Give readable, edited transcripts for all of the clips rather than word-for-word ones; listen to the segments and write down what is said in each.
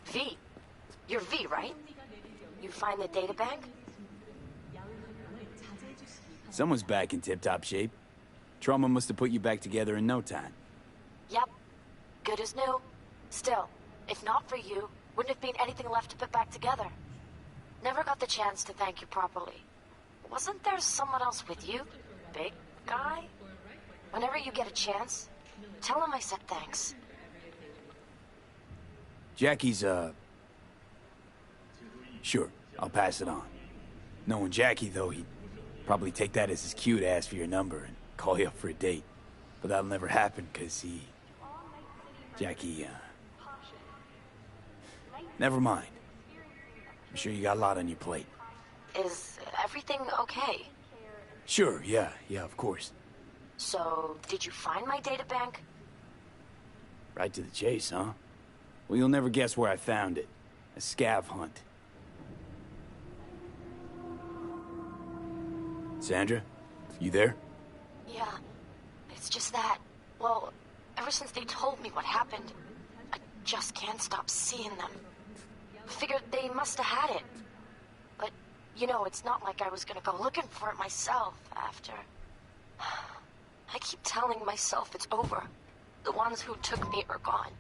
V. You're V, right? You find the databank? Someone's back in tip-top shape. Trauma must have put you back together in no time. Yep. Good as new. Still, if not for you, wouldn't have been anything left to put back together. Never got the chance to thank you properly. Wasn't there someone else with you? Big guy? Whenever you get a chance, tell him I said thanks. Jackie's, Sure, I'll pass it on. Knowing Jackie, though, he'd probably take that as his cue to ask for your number and call you up for a date. But that'll never happen, because Jackie, never mind. I'm sure you got a lot on your plate. Is everything okay? Sure, yeah, of course. So, did you find my databank? Right to the chase, huh? Well, you'll never guess where I found it. A scav hunt. Sandra? You there? Yeah. It's just that, well, ever since they told me what happened, I just can't stop seeing them. Figured they must have had it. But, you know, it's not like I was gonna go looking for it myself after. I keep telling myself it's over. The ones who took me are gone.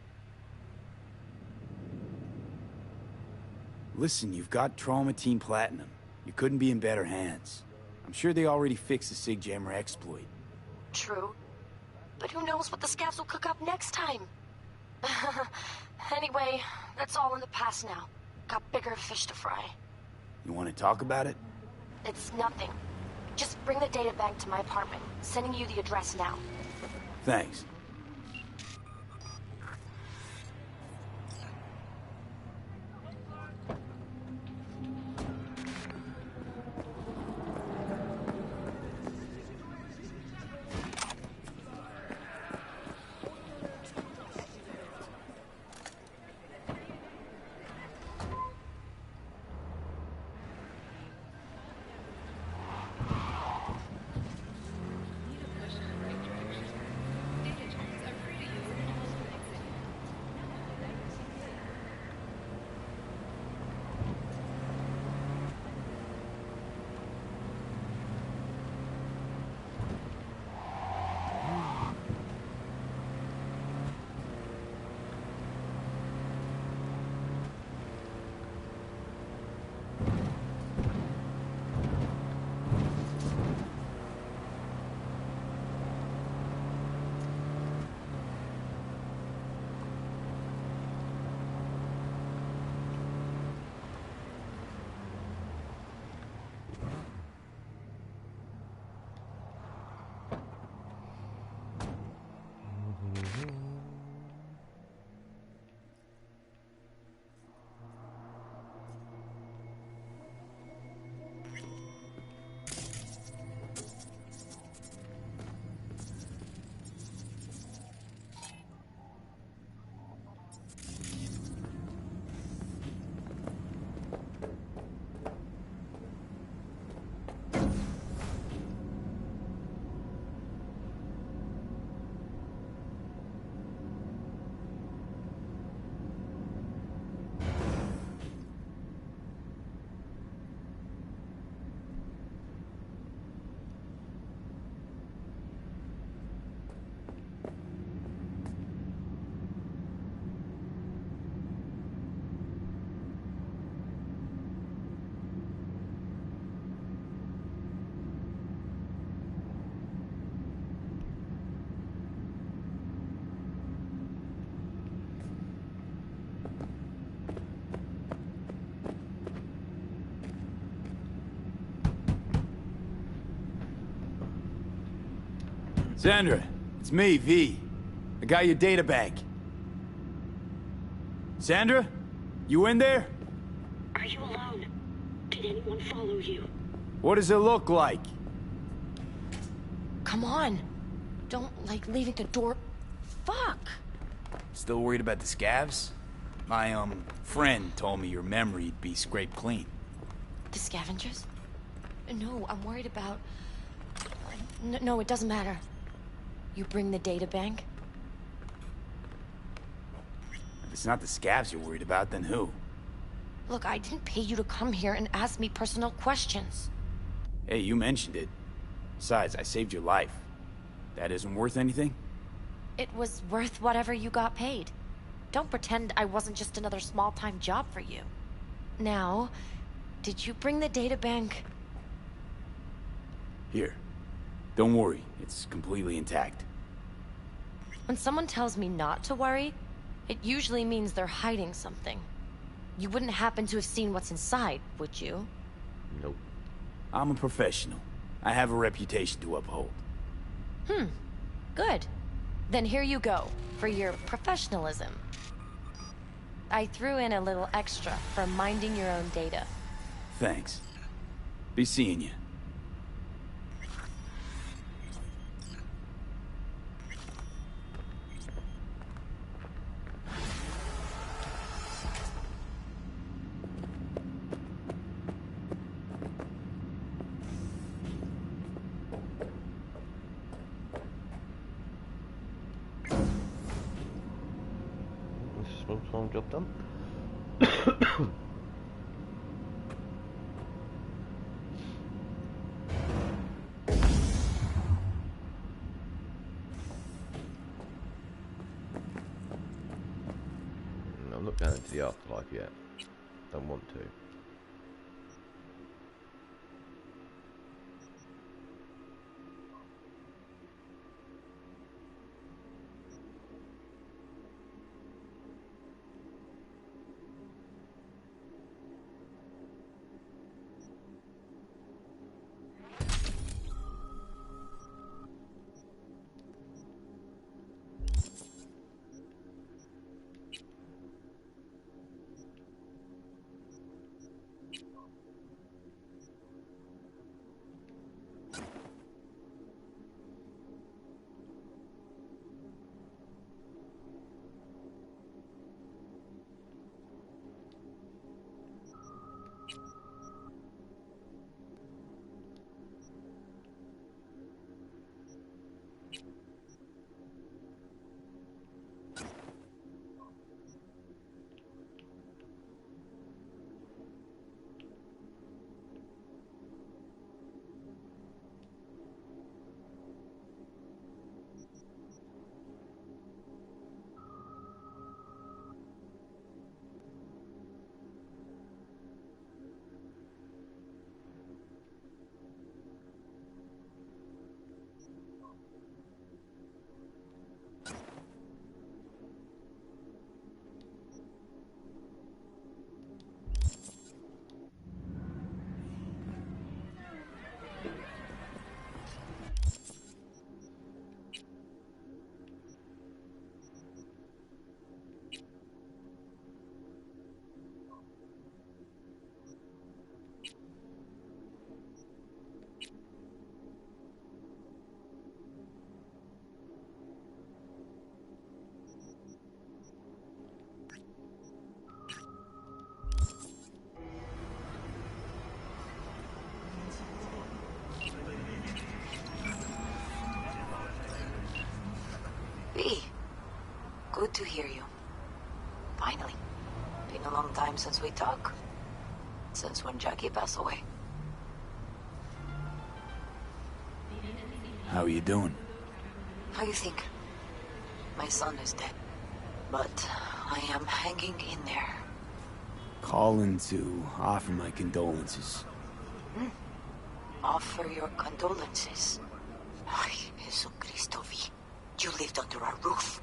Listen, you've got Trauma Team Platinum. You couldn't be in better hands. I'm sure they already fixed the SIG Jammer exploit. True. But who knows what the scavs will cook up next time? Anyway, that's all in the past now. Got bigger fish to fry. You want to talk about it? It's nothing. Just bring the data bank to my apartment. Sending you the address now. Thanks. Sandra, it's me, V. I got your data bank. Sandra? You in there? Are you alone? Did anyone follow you? What does it look like? Come on. Don't, like, leaving the door... Fuck! Still worried about the scavs? My, friend told me your memory'd be scraped clean. The scavengers? No, I'm worried about... No, it doesn't matter. You bring the data bank? If it's not the scavs you're worried about, then who? Look, I didn't pay you to come here and ask me personal questions. Hey, you mentioned it. Besides, I saved your life. That isn't worth anything? It was worth whatever you got paid. Don't pretend I wasn't just another small-time job for you. Now, did you bring the data bank? Here. Don't worry, it's completely intact. When someone tells me not to worry, it usually means they're hiding something. You wouldn't happen to have seen what's inside, would you? Nope. I'm a professional. I have a reputation to uphold. Good. Then here you go, for your professionalism. I threw in a little extra for minding your own data. Thanks. Be seeing you. Small job done. I'm not going into the afterlife yet. Don't want to. to hear you. Finally. Been a long time since we talked. Since when Jackie passed away. How are you doing? How you think? My son is dead. But I am hanging in there. Calling to offer my condolences. Offer your condolences. Ay, Jesucristo vi. You lived under our roof.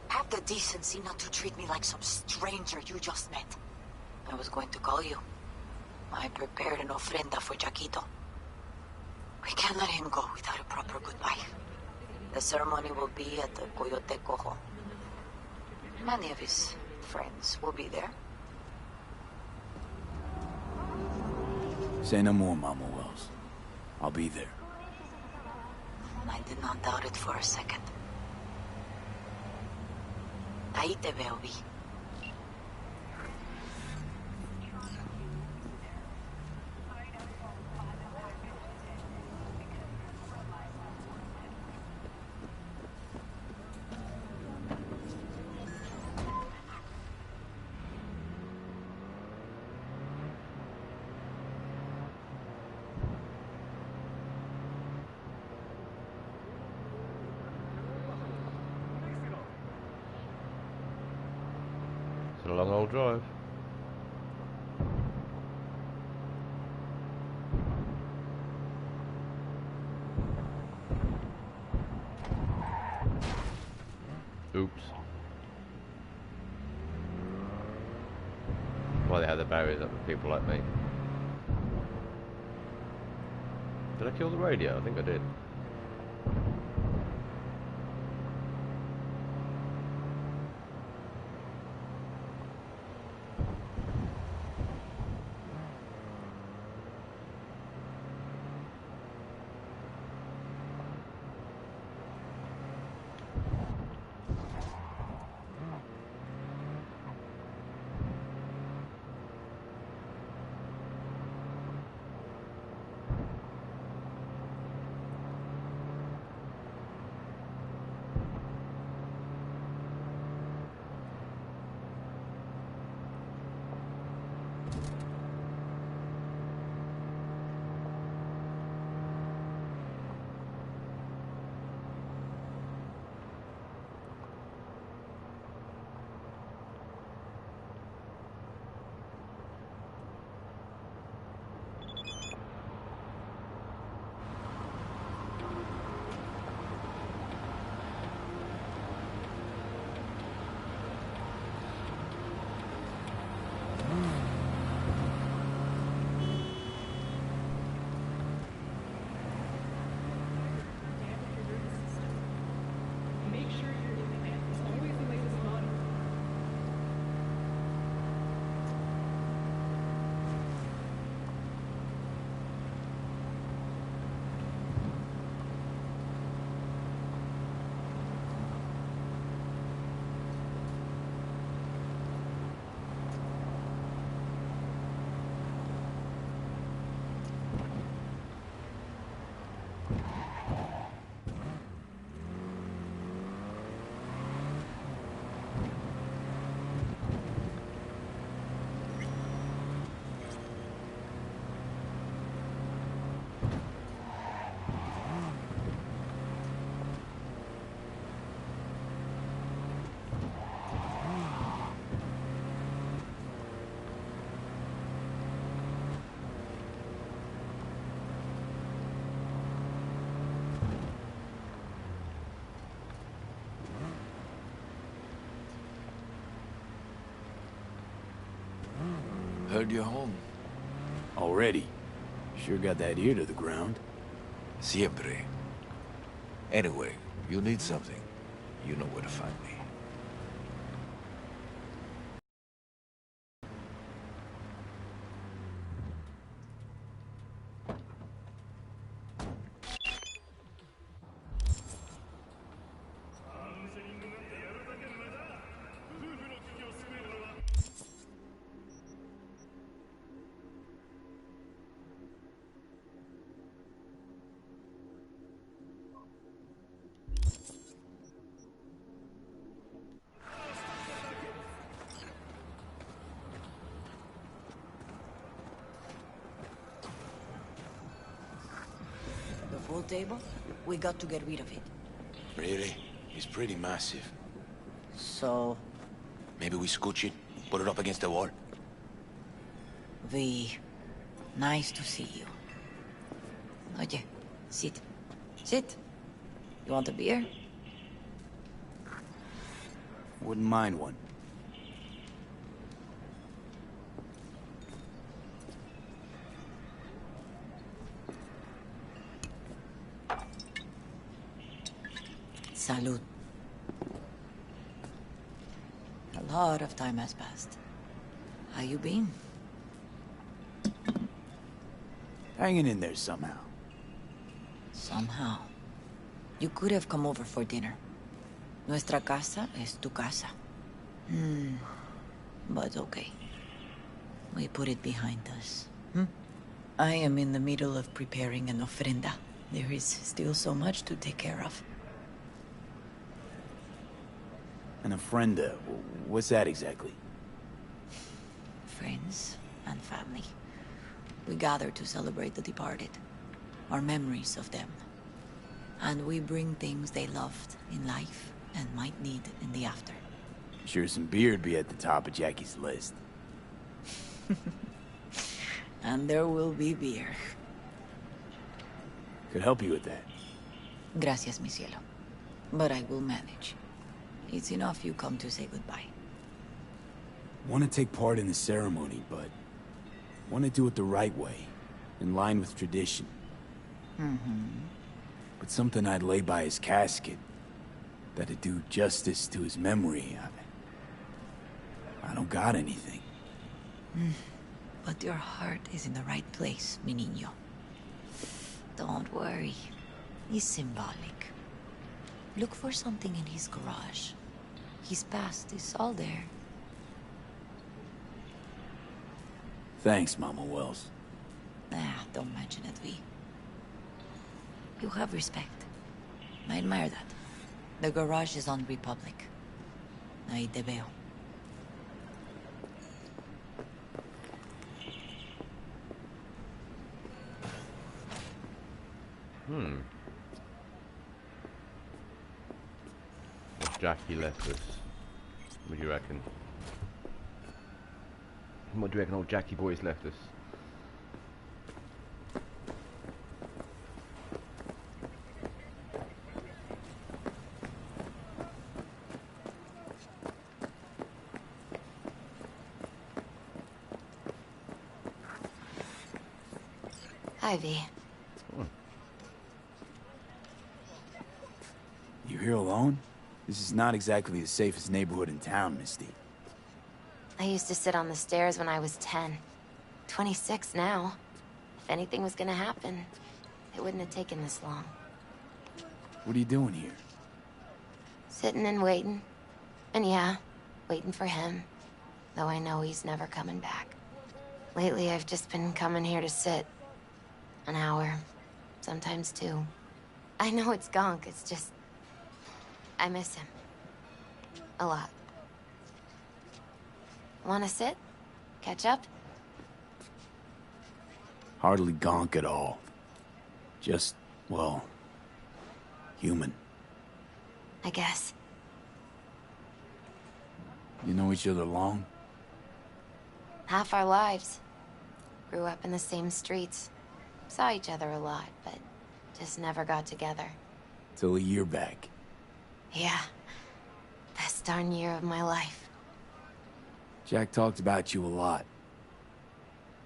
Have the decency not to treat me like some stranger you just met. I was going to call you. I prepared an ofrenda for Jaquito. We can't let him go without a proper goodbye. The ceremony will be at the Coyote Cojo. Many of his friends will be there. Say no more, Mama Wells. I'll be there. I did not doubt it for a second. Ahí te veo, Vi. It's a long old drive. Oops. Why they have the barriers up for people like me. Did I kill the radio? I think I did. Heard you're home. Already? Sure got that ear to the ground. Siempre. Anyway, you need something. You know where to find me. pool table? We got to get rid of it. Really? It's pretty massive. So, Maybe we scooch it, put it up against the wall. V, nice to see you. Oye, sit. Sit. You want a beer? Wouldn't mind one. Salud. A lot of time has passed. How you been? Hanging in there somehow. Somehow. You could have come over for dinner. Nuestra casa es tu casa. But okay. We put it behind us. I am in the middle of preparing an ofrenda. There is still so much to take care of. An ofrenda. What's that exactly? Friends and family. We gather to celebrate the departed. Our memories of them. And we bring things they loved in life and might need in the after. Sure some beer'd be at the top of Jackie's list. And there will be beer. Could help you with that. Gracias, mi cielo. But I will manage. It's enough you come to say goodbye. Want to take part in the ceremony, but want to do it the right way, in line with tradition. But something I'd lay by his casket, that'd do justice to his memory. I don't got anything. But your heart is in the right place, mi niño. Don't worry. It's symbolic. Look for something in his garage. His past is all there. Thanks, Mama Wells. Don't mention it, V. You have respect. I admire that. The garage is on Republic. Ahí te veo. What's Jackie left us? What do you reckon? What do you reckon old Jackie boy's left us? Ivy. You here alone? This is not exactly the safest neighborhood in town, Misty. I used to sit on the stairs when I was 10. 26 now. If anything was gonna happen, it wouldn't have taken this long. What are you doing here? Sitting and waiting. And yeah, waiting for him. Though I know he's never coming back. Lately, I've just been coming here to sit. An hour. Sometimes 2. I know it's gunk, it's just... I miss him. A lot. Wanna sit? Catch up? Hardly gonk at all. Just, well, human. I guess. You know each other long? Half our lives. Grew up in the same streets. Saw each other a lot, but just never got together. Till a year back. Yeah. Best darn year of my life. Jack talked about you a lot.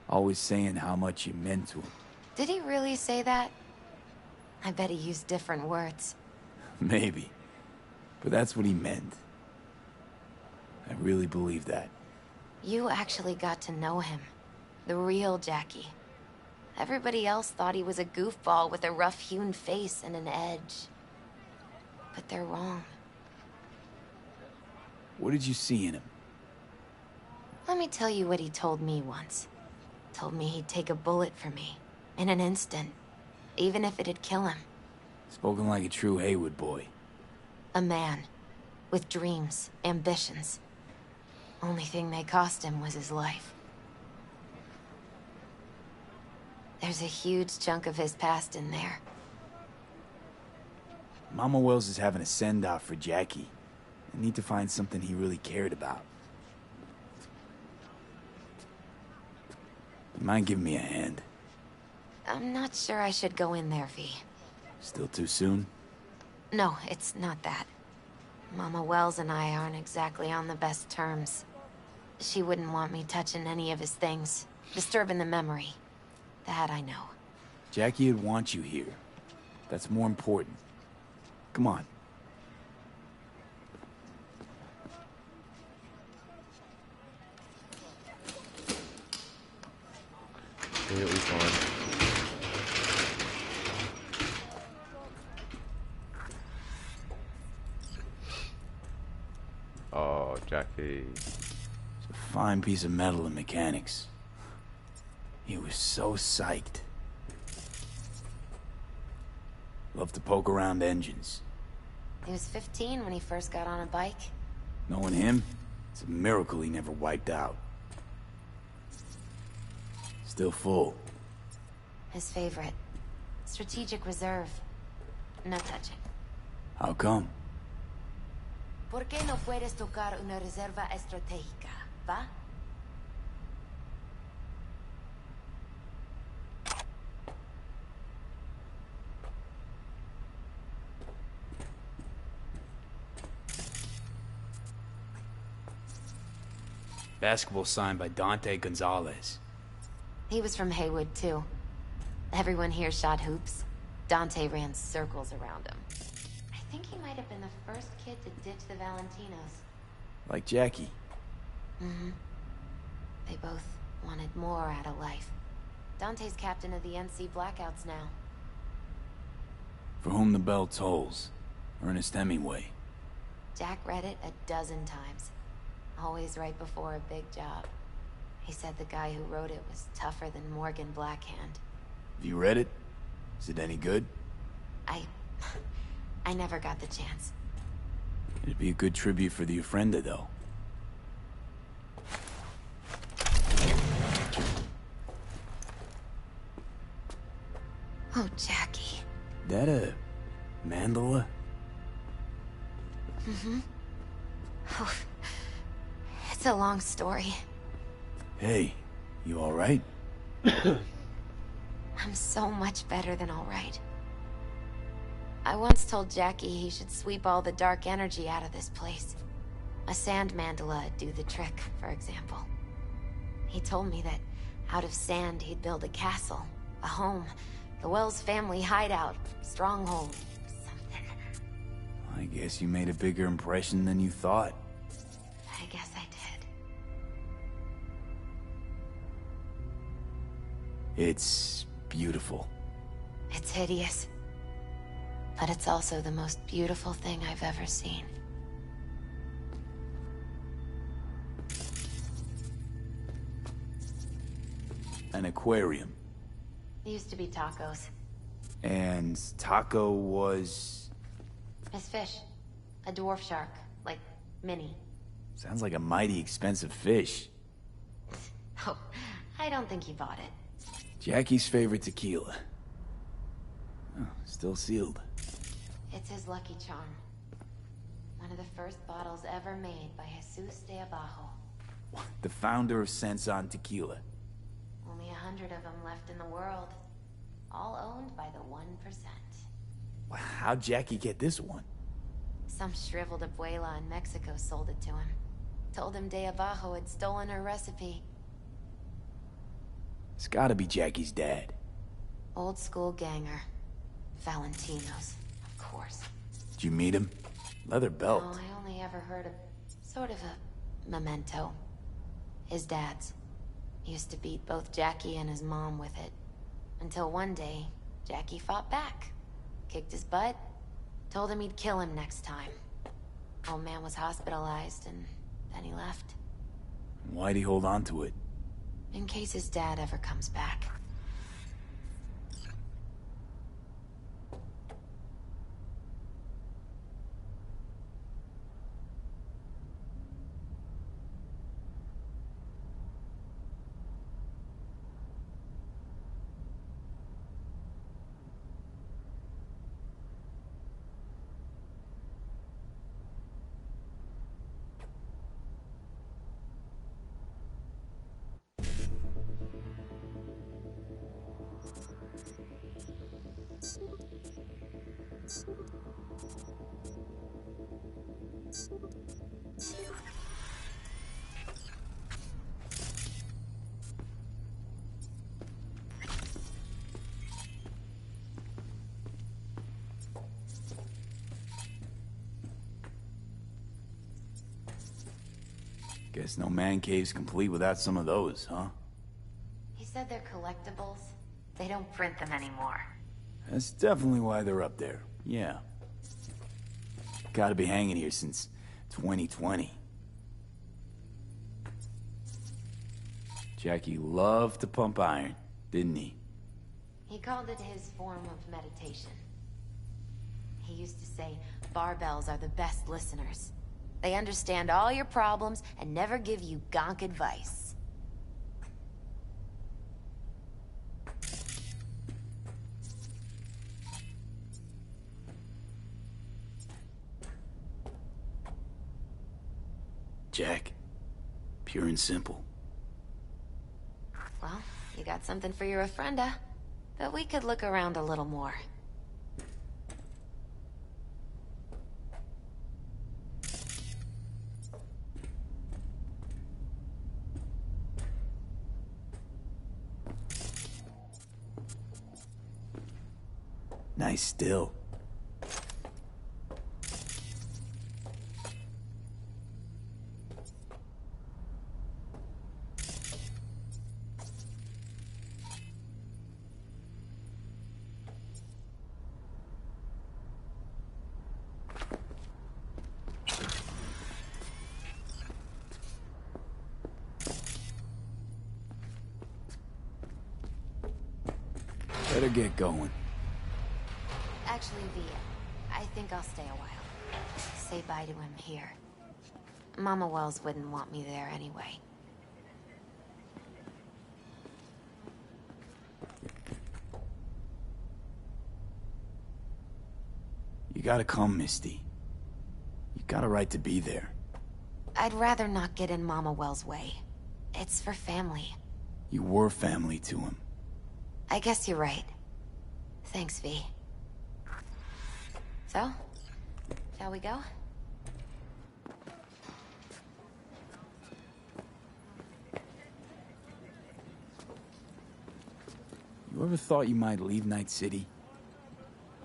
Always saying how much you meant to him. Did he really say that? I bet he used different words. Maybe. But that's what he meant. I really believe that. You actually got to know him. The real Jackie. Everybody else thought he was a goofball with a rough-hewn face and an edge. But they're wrong. What did you see in him? Let me tell you what he told me once. Told me he'd take a bullet for me. In an instant. Even if it'd kill him. Spoken like a true Haywood boy. A man. With dreams, ambitions. Only thing they cost him was his life. There's a huge chunk of his past in there. Mama Wells is having a send-off for Jackie. I need to find something he really cared about. You mind giving me a hand? I'm not sure I should go in there, V. Still too soon? No, it's not that. Mama Wells and I aren't exactly on the best terms. She wouldn't want me touching any of his things, disturbing the memory. That I know. Jackie would want you here. That's more important. Come on. It'll be fine. Oh, Jackie. It's a fine piece of metal in mechanics. He was so psyched. Loved to poke around engines. He was 15 when he first got on a bike. Knowing him, it's a miracle he never wiped out. Still full. His favorite. Strategic reserve. No touching. How come? ¿Por qué no puedes tocar una reserva estratégica, va? Basketball signed by Dante Gonzalez. He was from Haywood, too. Everyone here shot hoops. Dante ran circles around him. I think he might have been the first kid to ditch the Valentinos. Like Jackie. Mm-hmm. They both wanted more out of life. Dante's captain of the NC Blackouts now. For whom the bell tolls. Ernest Hemingway. Jack read it a dozen times. Always right before a big job. He said the guy who wrote it was tougher than Morgan Blackhand. Have you read it? Is it any good? I never got the chance. It'd be a good tribute for the Ofrenda, though. Oh, Jackie. That a mandala? Mm-hmm. Oh, it's a long story. Hey, you alright? I'm so much better than alright. I once told Jackie he should sweep all the dark energy out of this place. A sand mandala'd do the trick, for example. He told me that out of sand he'd build a castle, a home, the Wells family hideout, stronghold, something. I guess you made a bigger impression than you thought. I guess I did. It's beautiful. It's hideous. But it's also the most beautiful thing I've ever seen. An aquarium. It used to be tacos. And Taco was... His fish. A dwarf shark. Like, mini. Sounds like a mighty expensive fish. Oh, I don't think he bought it. Jackie's favorite tequila. Oh, still sealed. It's his lucky charm. One of the first bottles ever made by Jesus de Abajo. The founder of Senson Tequila. Only 100 of them left in the world. All owned by the 1%. How'd Jackie get this one? Some shriveled abuela in Mexico sold it to him. Told him de Abajo had stolen her recipe. It's gotta be Jackie's dad. Old school ganger. Valentinos, of course. Did you meet him? Leather belt. No, I only ever heard of sort of a memento. His dad's. Used to beat both Jackie and his mom with it. Until one day, Jackie fought back. Kicked his butt. Told him he'd kill him next time. Old man was hospitalized and then he left. Why'd he hold on to it? In case his dad ever comes back. Guess no man cave's complete without some of those, huh? He said they're collectibles. They don't print them anymore. That's definitely why they're up there. Yeah. Gotta be hanging here since 2020. Jackie loved to pump iron, didn't he? He called it his form of meditation. He used to say, barbells are the best listeners. They understand all your problems and never give you gonk advice. Jack. Pure and simple. Well, you got something for your ofrenda. But we could look around a little more. Nice still. Better get going. Actually, V, I think I'll stay a while. Say bye to him here. Mama Wells wouldn't want me there anyway. You gotta come, Misty. You got a right to be there. I'd rather not get in Mama Wells' way. It's for family. You were family to him. I guess you're right. Thanks, V. So, shall we go? You ever thought you might leave Night City?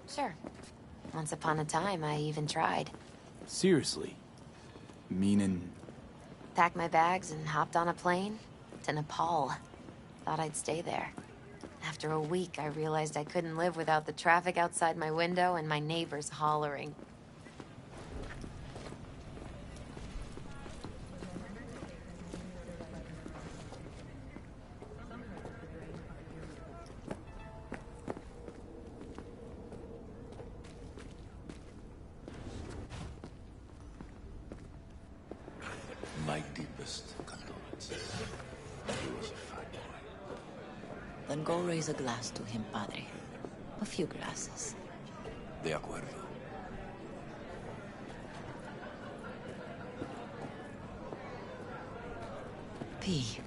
Sure. Once upon a time, I even tried. Seriously? Meaning... Packed my bags and hopped on a plane to Nepal. Thought I'd stay there. After a week, I realized I couldn't live without the traffic outside my window and my neighbors hollering. My deepest condolences. He was a fine boy. Then go raise a glass to him, Padre. A few glasses. De acuerdo. P,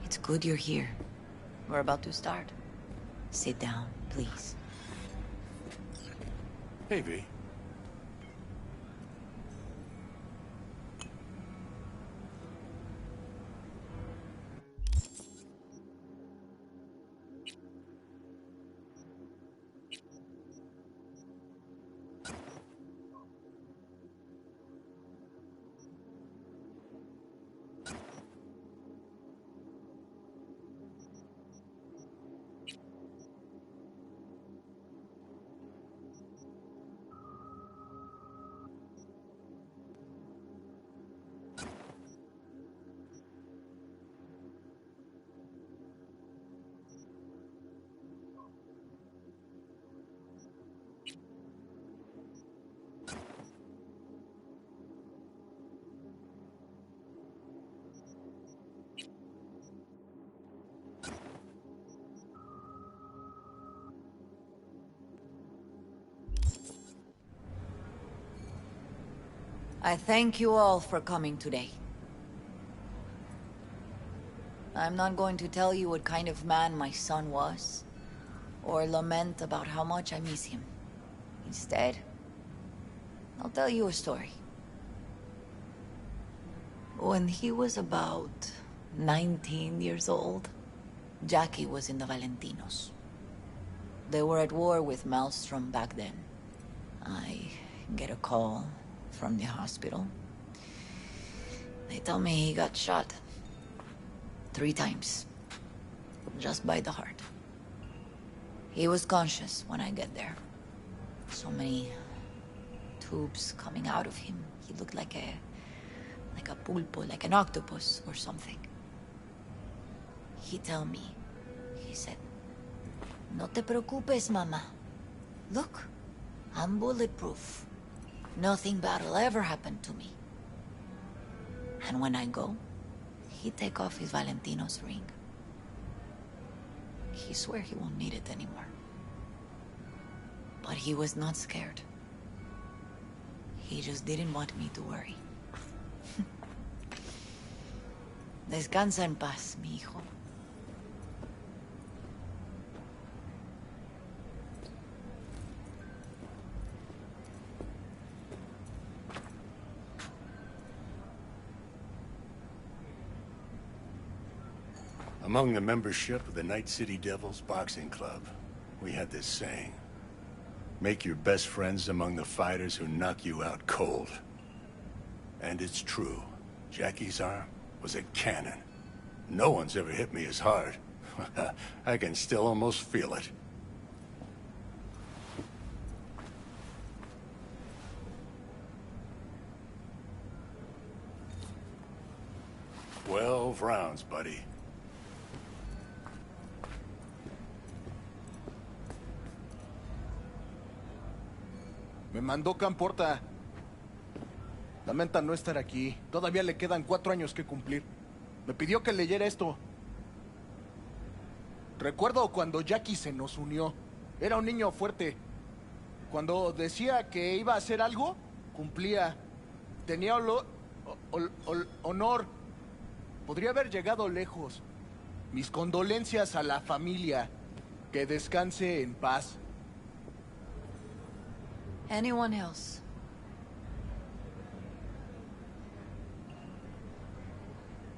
it's good you're here. We're about to start. Sit down, please. Hey, V. I thank you all for coming today. I'm not going to tell you what kind of man my son was, or lament about how much I miss him. Instead, I'll tell you a story. When he was about 19 years old, Jackie was in the Valentinos. They were at war with Maelstrom back then. I get a call from the hospital. They tell me he got shot 3 times, just by the heart. He was conscious when I get there. So many tubes coming out of him. He looked like a pulpo, like an octopus or something. He tell me, he said, "No te preocupes, mama. Look, I'm bulletproof. Nothing bad will ever happen to me." And when I go, he take off his Valentino's ring. He swear he won't need it anymore. But he was not scared. He just didn't want me to worry. Descansa en paz, mi hijo. Among the membership of the Night City Devils Boxing Club, we had this saying: make your best friends among the fighters who knock you out cold. And it's true. Jackie's arm was a cannon. No one's ever hit me as hard. I can still almost feel it. "12 rounds, buddy." Me mandó Camporta. Lamenta no estar aquí. Todavía le quedan 4 años que cumplir. Me pidió que leyera esto. Recuerdo cuando Jackie se nos unió. Era un niño fuerte. Cuando decía que iba a hacer algo, cumplía. Tenía honor. Podría haber llegado lejos. Mis condolencias a la familia. Que descanse en paz. Anyone else?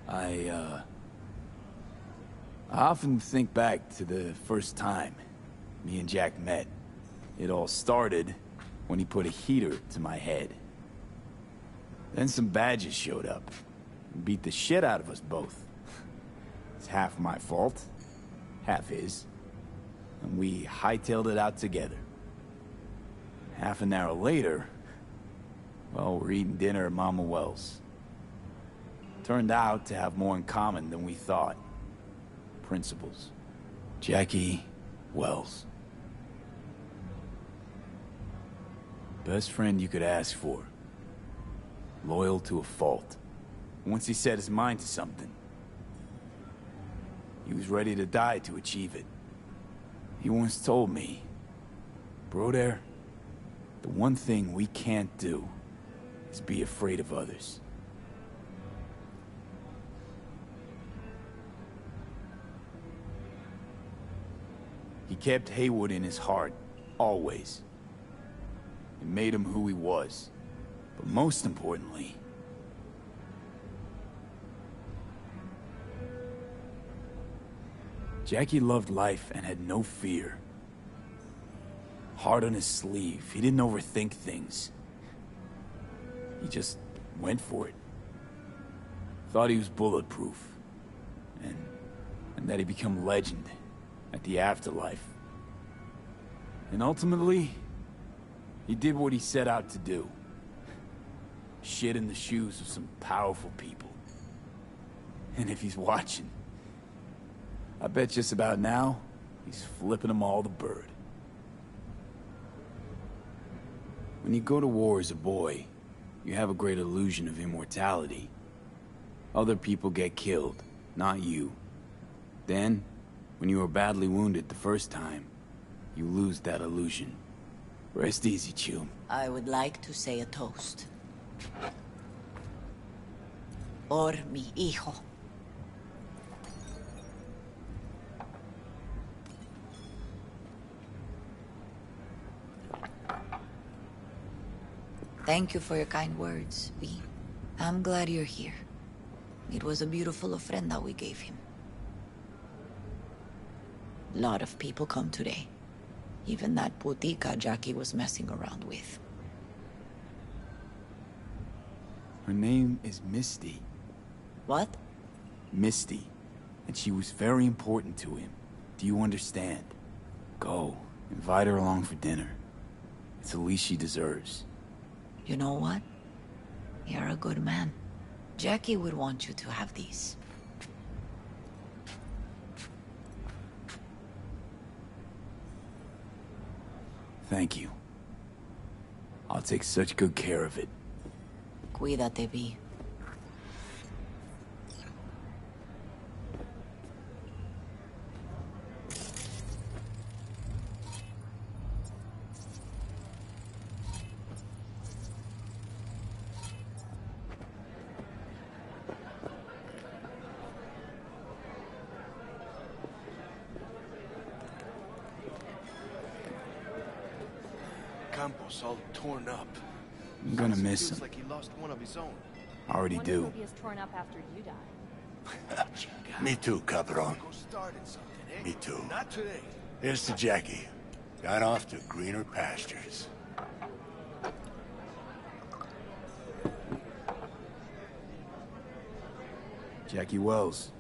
I often think back to the first time me and Jack met. It all started when he put a heater to my head. Then some badges showed up and beat the shit out of us both. It's half my fault, half his, and we hightailed it out together. Half an hour later, well, we're eating dinner at Mama Wells. Turned out to have more in common than we thought. Principles. Jackie Wells. Best friend you could ask for. Loyal to a fault. Once he set his mind to something, he was ready to die to achieve it. He once told me, "Broder, the one thing we can't do is be afraid of others." He kept Haywood in his heart, always. It made him who he was. But most importantly, Jackie loved life and had no fear. Heart on his sleeve. He didn't overthink things. He just went for it. Thought he was bulletproof. And that he'd become legend at the afterlife. And ultimately, he did what he set out to do. Shit in the shoes of some powerful people. And if he's watching, I bet just about now, he's flipping them all the bird. When you go to war as a boy, you have a great illusion of immortality. Other people get killed, not you. Then, when you are badly wounded the first time, you lose that illusion. Rest easy, Chew. I would like to say a toast. Por mi hijo. Thank you for your kind words, V. I'm glad you're here. It was a beautiful ofrenda we gave him. A lot of people come today. Even that putica Jackie was messing around with. Her name is Misty. What? Misty. And she was very important to him. Do you understand? Go. Invite her along for dinner. It's the least she deserves. You know what? You're a good man. Jackie would want you to have these. Thank you. I'll take such good care of it. Cuídate, V. Campos all torn up. I'm gonna miss Feels him. like he lost one of his own. I already do. Hope he is torn up after you die. Me too, Cabron. Go started something, eh? Me too. Not today. Here's to Jackie. Gone off to greener pastures. Jackie Wells.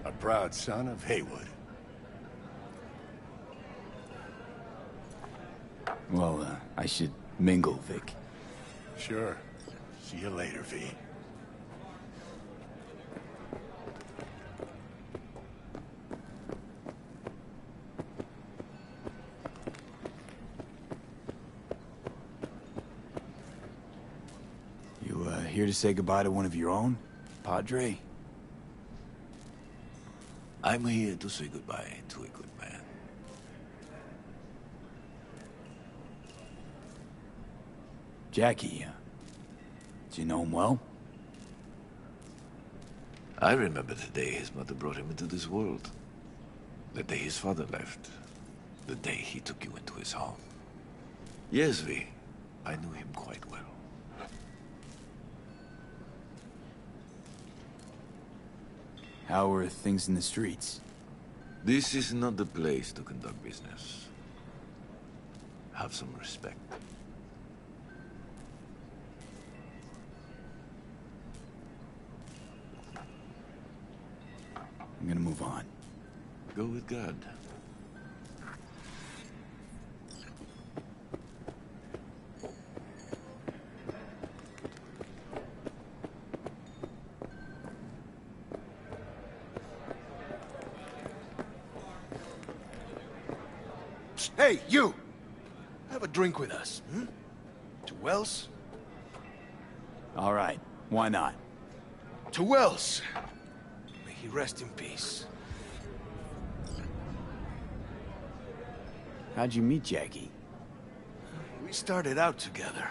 A proud son of Haywood. Well, I should mingle, Vic. Sure. See you later, V. You, here to say goodbye to one of your own? Padre? I'm here to say goodbye to a good man. Jackie, do you know him well? I remember the day his mother brought him into this world. The day his father left. The day he took you into his home. Yes, V. I knew him quite well. How are things in the streets? This is not the place to conduct business. Have some respect. I'm gonna move on. Go with God. Hey, you! Have a drink with us, hmm? To Wells? All right, why not? To Wells! May he rest in peace. How'd you meet Jackie? We started out together.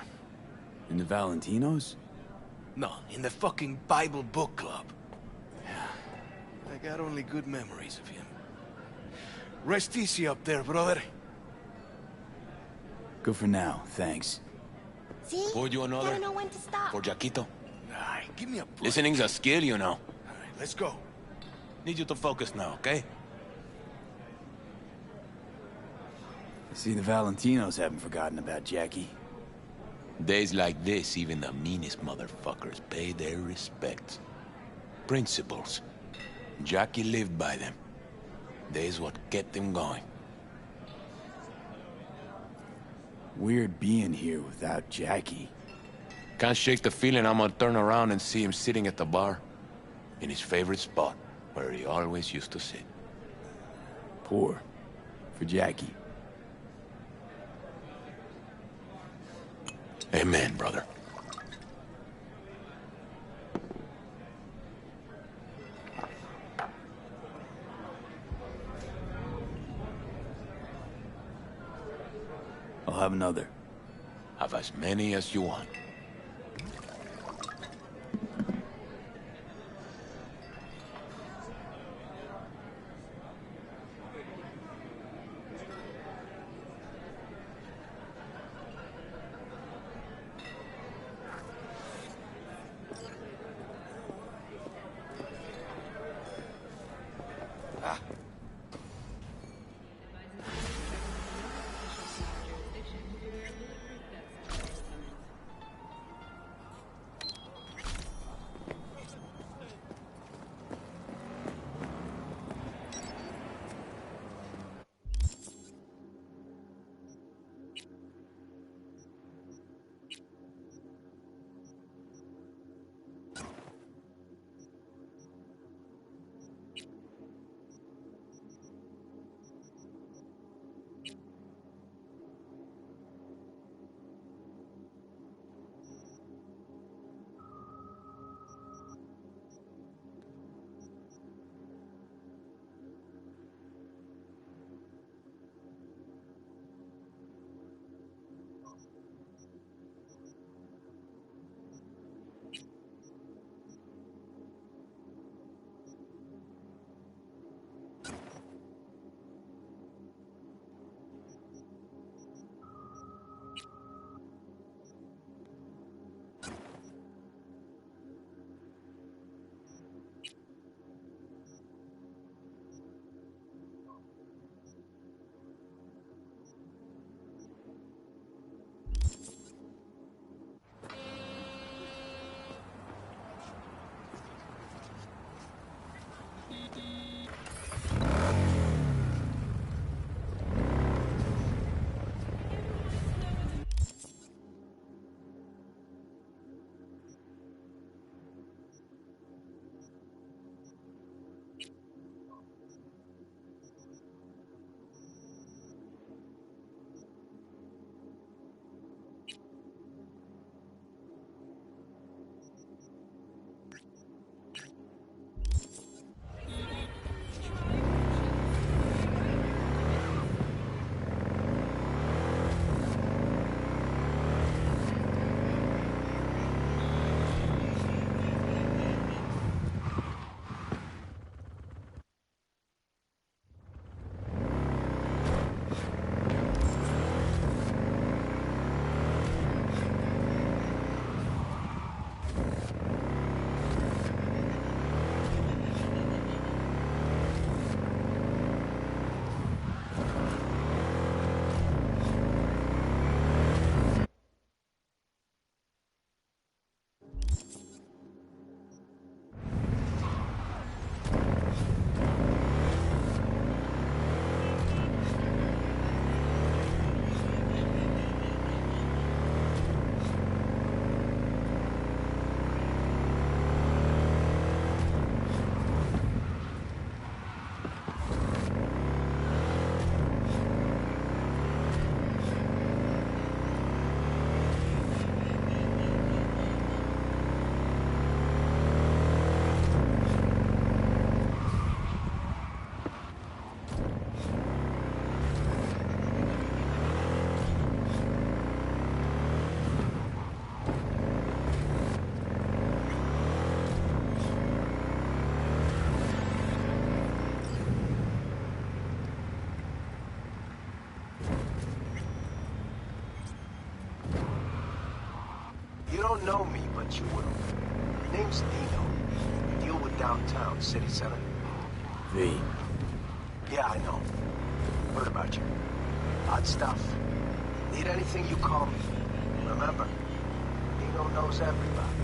In the Valentinos? No, in the fucking Bible book club. I got only good memories of him. Rest easy up there, brother. Good for now, thanks. See? Pour you another? Gotta know when to stop. For Jaquito. Nah, give me a break. Listening's a skill, you know. All right, let's go. Need you to focus now, okay? See, the Valentinos haven't forgotten about Jackie. Days like this, even the meanest motherfuckers pay their respects. Principles. Jackie lived by them. They's what kept him going. Weird being here without Jackie. Can't shake the feeling I'm gonna turn around and see him sitting at the bar. In his favorite spot, where he always used to sit. Poor. For Jackie. Amen, brother. I'll have another. Have as many as you want. don't know me, but you will. Name's Dino. Deal with downtown, city center. V. Yeah, I know. Heard about you. Odd stuff. Need anything, you call me. Remember, Dino knows everybody.